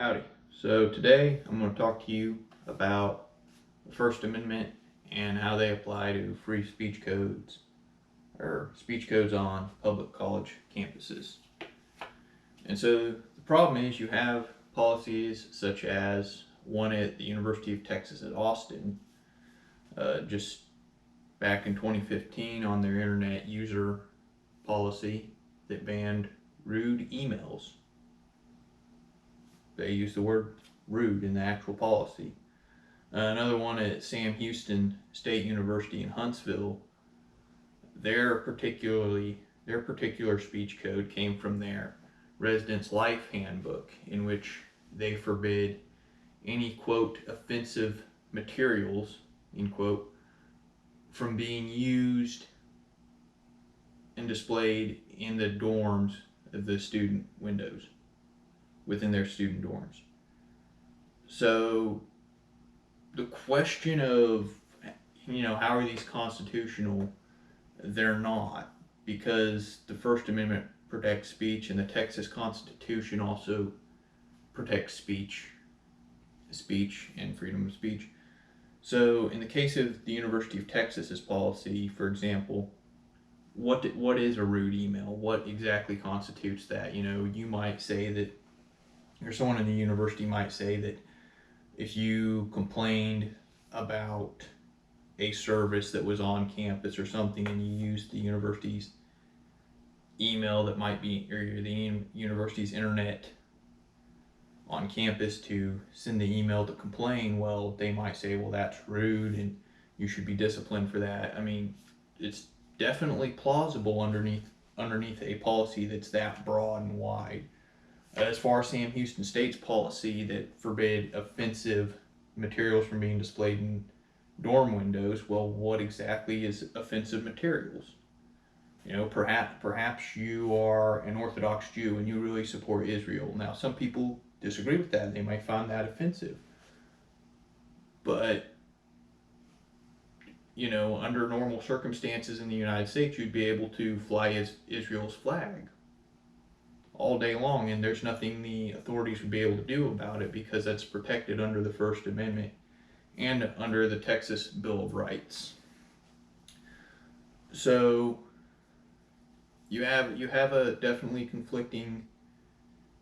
Howdy. So today I'm going to talk to you about the First Amendment and how they apply to free speech codes or speech codes on public college campuses. And so the problem is you have policies such as one at the University of Texas at Austin, just back in 2015 on their internet user policy that banned rude emails. They use the word rude in the actual policy. Another one at Sam Houston State University in Huntsville. Their particular speech code came from their residence life handbook, in which they forbid any quote offensive materials end quote from being used and displayed in the dorms of the student windows within their student dorms. So the question of, how are these constitutional? They're not, because the First Amendment protects speech and the Texas Constitution also protects speech and freedom of speech. So in the case of the University of Texas's policy, for example, what is a rude email? What exactly constitutes that? You might say that, or someone in the university might say that if you complained about a service that was on campus or something and you used the university's email that might be, or the university's internet on campus to send the email to complain, well, they might say, well, that's rude and you should be disciplined for that. I mean, it's definitely plausible underneath a policy that's that broad and wide. As far as Sam Houston State's policy that forbid offensive materials from being displayed in dorm windows, well, what exactly is offensive materials? Perhaps you are an Orthodox Jew and you really support Israel. Now, some people disagree with that. They might find that offensive. But, under normal circumstances in the United States, you'd be able to fly Israel's flag all day long, and there's nothing the authorities would be able to do about it because that's protected under the First Amendment and under the Texas Bill of Rights. So you have a definitely conflicting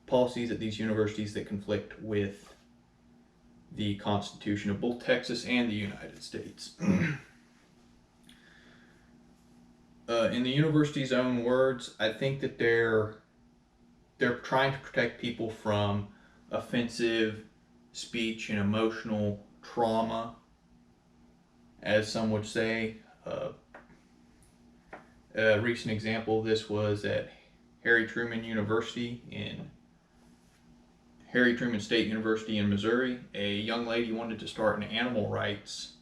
policies at these universities that conflict with the Constitution of both Texas and the United States. In the university's own words, I think that they're trying to protect people from offensive speech and emotional trauma, as some would say. A recent example of this was at Harry Truman State University in Missouri. A young lady wanted to start an animal rights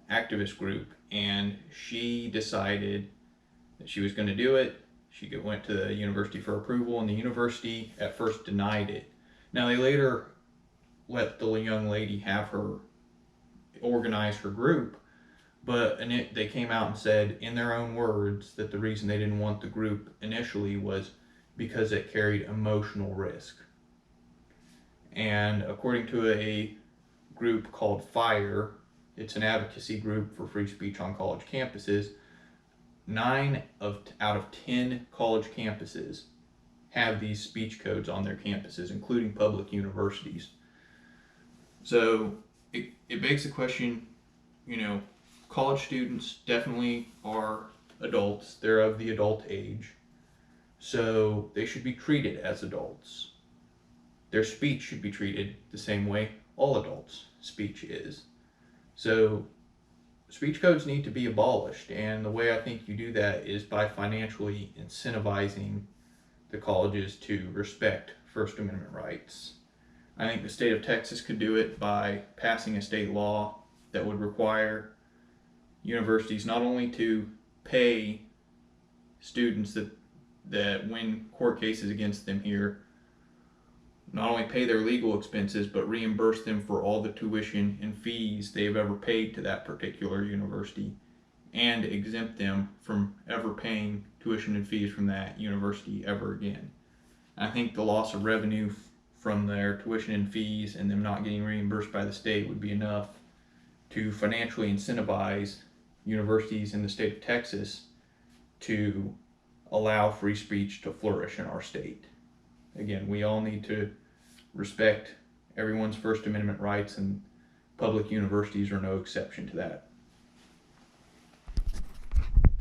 activist group, and she decided that she was going to do it. She went to the university for approval, and the university at first denied it. Now, they later let the young lady have her organize her group, but they came out and said, in their own words, that the reason they didn't want the group initially was because it carried emotional risk. And according to a group called FIRE, it's an advocacy group for free speech on college campuses, 9 out of 10 college campuses have these speech codes on their campuses, including public universities. So it begs the question, college students definitely are adults. They're of the adult age. So they should be treated as adults. Their speech should be treated the same way all adults' speech is. So speech codes need to be abolished, and the way I think you do that is by financially incentivizing the colleges to respect First Amendment rights. I think the state of Texas could do it by passing a state law that would require universities not only to pay students that win court cases against them here, not only pay their legal expenses, but reimburse them for all the tuition and fees they've ever paid to that particular university, and exempt them from ever paying tuition and fees from that university ever again. I think the loss of revenue from their tuition and fees and them not getting reimbursed by the state would be enough to financially incentivize universities in the state of Texas to allow free speech to flourish in our state. Again, we all need to respect everyone's First Amendment rights, and public universities are no exception to that.